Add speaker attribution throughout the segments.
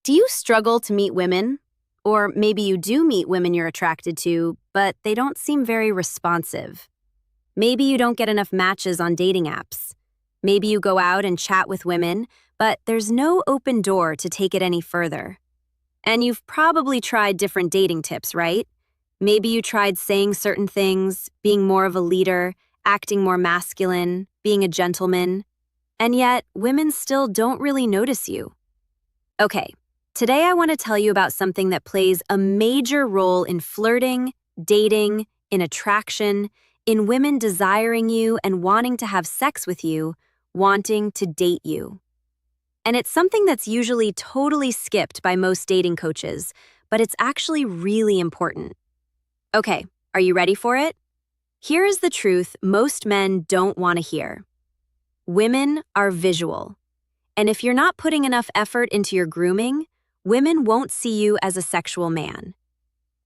Speaker 1: Do you struggle to meet women? Or maybe you do meet women you're attracted to, but they don't seem very responsive. Maybe you don't get enough matches on dating apps. Maybe you go out and chat with women, but there's no open door to take it any further. And you've probably tried different dating tips, right? Maybe you tried saying certain things, being more of a leader, acting more masculine, being a gentleman, and yet women still don't really notice you. Okay, today I want to tell you about something that plays a major role in flirting, dating, in attraction, in women desiring you and wanting to have sex with you, wanting to date you. And it's something that's usually totally skipped by most dating coaches, but it's actually really important. Okay, are you ready for it? Here is the truth most men don't want to hear. Women are visual. And if you're not putting enough effort into your grooming, women won't see you as a sexual man.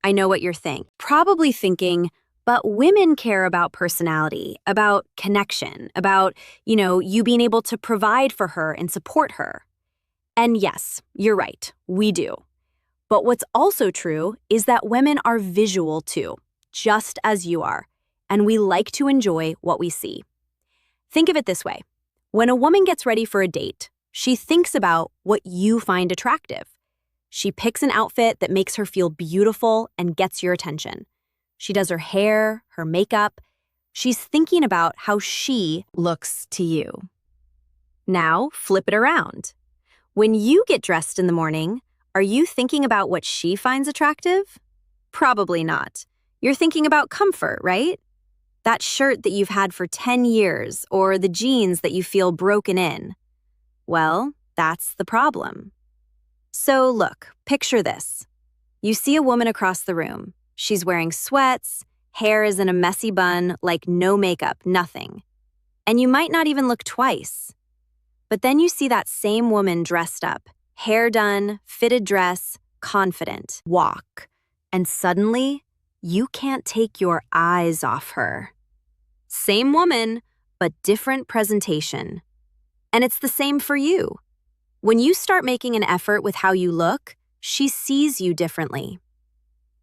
Speaker 1: I know what you're probably thinking, but women care about personality, about connection, about, you being able to provide for her and support her. And yes, you're right, we do. But what's also true is that women are visual too, just as you are, and we like to enjoy what we see. Think of it this way. When a woman gets ready for a date, she thinks about what you find attractive. She picks an outfit that makes her feel beautiful and gets your attention. She does her hair, her makeup. She's thinking about how she looks to you. Now, flip it around. When you get dressed in the morning, are you thinking about what she finds attractive? Probably not. You're thinking about comfort, right? That shirt that you've had for 10 years, or the jeans that you feel broken in. Well, that's the problem. So look, picture this. You see a woman across the room. She's wearing sweats, hair is in a messy bun, like no makeup, nothing. And you might not even look twice. But then you see that same woman dressed up, hair done, fitted dress, confident, walk. And suddenly, you can't take your eyes off her. Same woman, but different presentation. And it's the same for you. When you start making an effort with how you look, she sees you differently.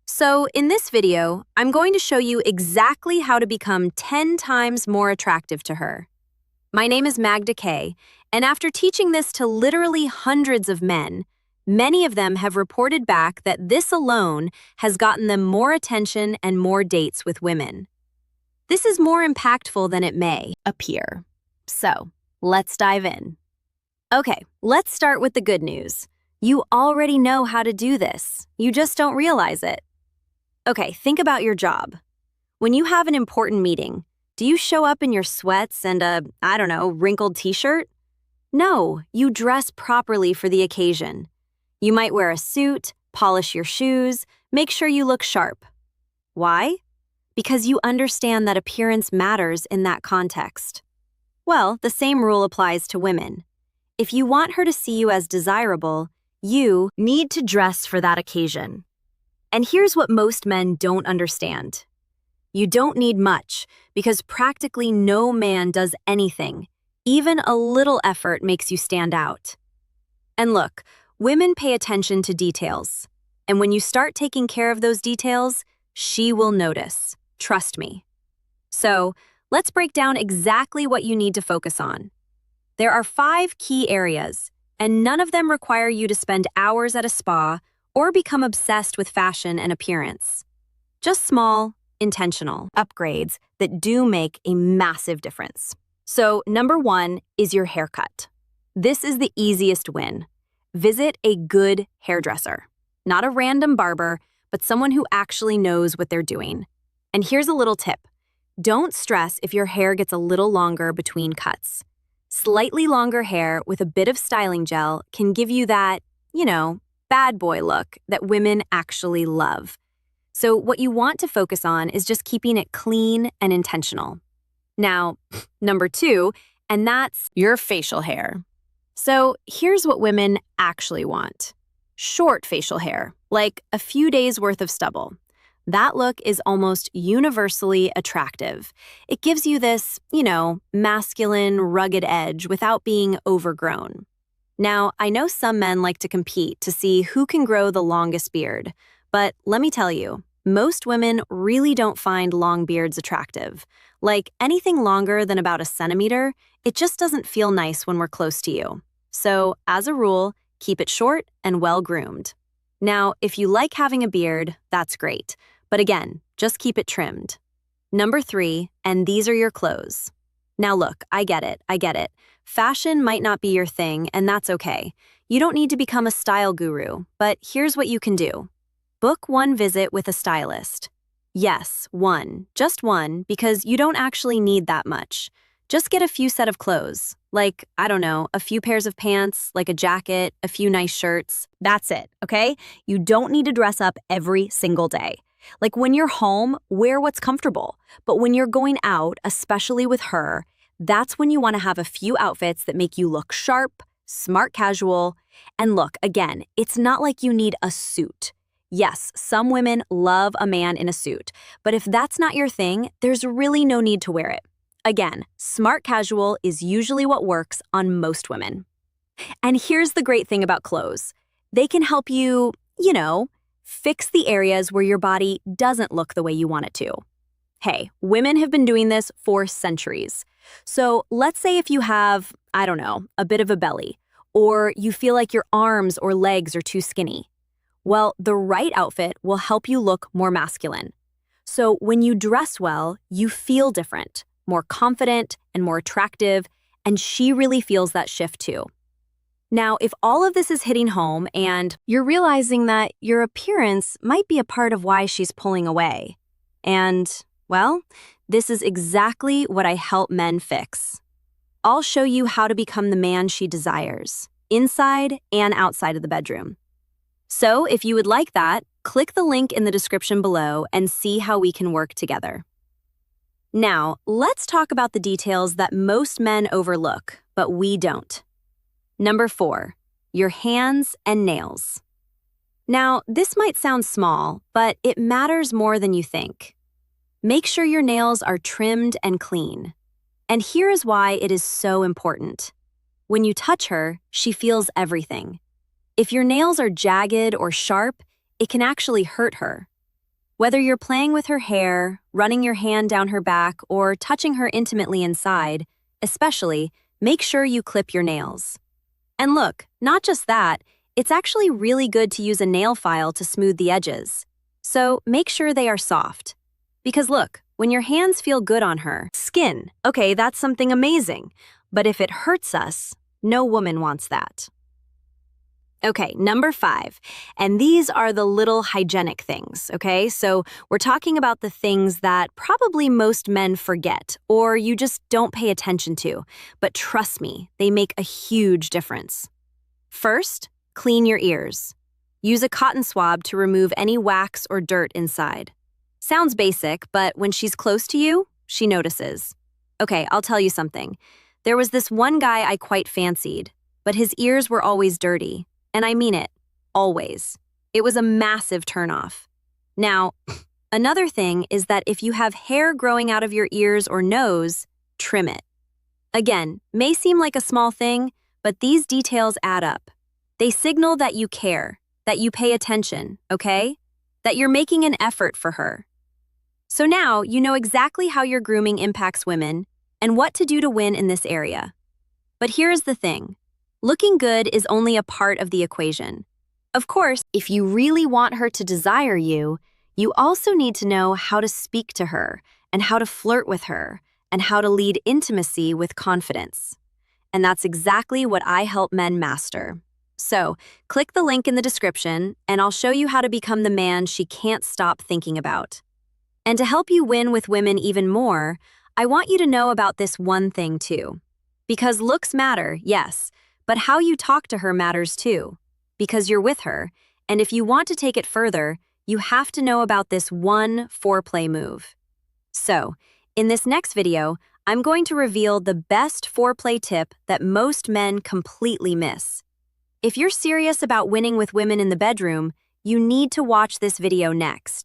Speaker 1: So in this video, I'm going to show you exactly how to become 10 times more attractive to her. My name is Magda Kay, and after teaching this to literally hundreds of men, many of them have reported back that this alone has gotten them more attention and more dates with women. This is more impactful than it may appear. So, let's dive in. Okay, let's start with the good news. You already know how to do this. You just don't realize it. Okay, think about your job. When you have an important meeting, do you show up in your sweats and a, wrinkled t-shirt? No, you dress properly for the occasion. You might wear a suit, polish your shoes, make sure you look sharp. Why? Because you understand that appearance matters in that context. Well, the same rule applies to women. If you want her to see you as desirable, you need to dress for that occasion. And here's what most men don't understand. You don't need much, because practically no man does anything. Even a little effort makes you stand out. And look, women pay attention to details. And when you start taking care of those details, she will notice. Trust me. So, let's break down exactly what you need to focus on. There are 5 key areas, and none of them require you to spend hours at a spa or become obsessed with fashion and appearance. Just small, intentional upgrades that do make a massive difference. So, number 1 is your haircut. This is the easiest win. Visit a good hairdresser. Not a random barber, but someone who actually knows what they're doing. And here's a little tip. Don't stress if your hair gets a little longer between cuts. Slightly longer hair with a bit of styling gel can give you that, bad boy look that women actually love. So what you want to focus on is just keeping it clean and intentional. Now, number 2, and that's your facial hair. So here's what women actually want. Short facial hair, like a few days worth of stubble. That look is almost universally attractive. It gives you this, masculine, rugged edge without being overgrown. Now, I know some men like to compete to see who can grow the longest beard, but let me tell you, most women really don't find long beards attractive. Like anything longer than about a centimeter, it just doesn't feel nice when we're close to you. So, as a rule, keep it short and well-groomed. Now, if you like having a beard, that's great. But again, just keep it trimmed. Number 3, and these are your clothes. Now look, I get it. Fashion might not be your thing, and that's okay. You don't need to become a style guru, but here's what you can do. Book one visit with a stylist. Yes, one, just one, because you don't actually need that much. Just get a few set of clothes, like, I don't know, a few pairs of pants, like a jacket, a few nice shirts. That's it, okay? You don't need to dress up every single day. Like when you're home, wear what's comfortable. But when you're going out, especially with her, that's when you want to have a few outfits that make you look sharp, smart casual. And look, again, it's not like you need a suit. Yes, some women love a man in a suit, but if that's not your thing, there's really no need to wear it. Again, smart casual is usually what works on most women. And here's the great thing about clothes. They can help you, fix the areas where your body doesn't look the way you want it to. Hey, women have been doing this for centuries. So let's say if you have, I don't know, a bit of a belly, or you feel like your arms or legs are too skinny. Well, the right outfit will help you look more masculine. So when you dress well, you feel different, more confident and more attractive, and she really feels that shift too. Now, if all of this is hitting home and you're realizing that your appearance might be a part of why she's pulling away, and, well, this is exactly what I help men fix. I'll show you how to become the man she desires, inside and outside of the bedroom. So, if you would like that, click the link in the description below and see how we can work together. Now, let's talk about the details that most men overlook, but we don't. Number 4, your hands and nails. Now, this might sound small, but it matters more than you think. Make sure your nails are trimmed and clean. And here is why it is so important. When you touch her, she feels everything. If your nails are jagged or sharp, it can actually hurt her. Whether you're playing with her hair, running your hand down her back, or touching her intimately inside, especially, make sure you clip your nails. And look, not just that, it's actually really good to use a nail file to smooth the edges. So make sure they are soft. Because look, when your hands feel good on her, skin, okay, that's something amazing. But if it hurts us, no woman wants that. Okay, number 5, and these are the little hygienic things, okay? So we're talking about the things that probably most men forget or you just don't pay attention to, but trust me, they make a huge difference. First, clean your ears. Use a cotton swab to remove any wax or dirt inside. Sounds basic, but when she's close to you, she notices. Okay, I'll tell you something. There was this one guy I quite fancied, but his ears were always dirty. And I mean it, always. It was a massive turnoff. Now, another thing is that if you have hair growing out of your ears or nose, trim it. Again, may seem like a small thing, but these details add up. They signal that you care, that you pay attention, okay? That you're making an effort for her. So now you know exactly how your grooming impacts women and what to do to win in this area. But here's the thing. Looking good is only a part of the equation. Of course, if you really want her to desire you, you also need to know how to speak to her and how to flirt with her and how to lead intimacy with confidence. And that's exactly what I help men master. So, click the link in the description and I'll show you how to become the man she can't stop thinking about. And to help you win with women even more, I want you to know about this one thing too. Because looks matter, yes, but how you talk to her matters too, because you're with her, and if you want to take it further, you have to know about this one foreplay move. So, in this next video, I'm going to reveal the best foreplay tip that most men completely miss. If you're serious about winning with women in the bedroom, you need to watch this video next.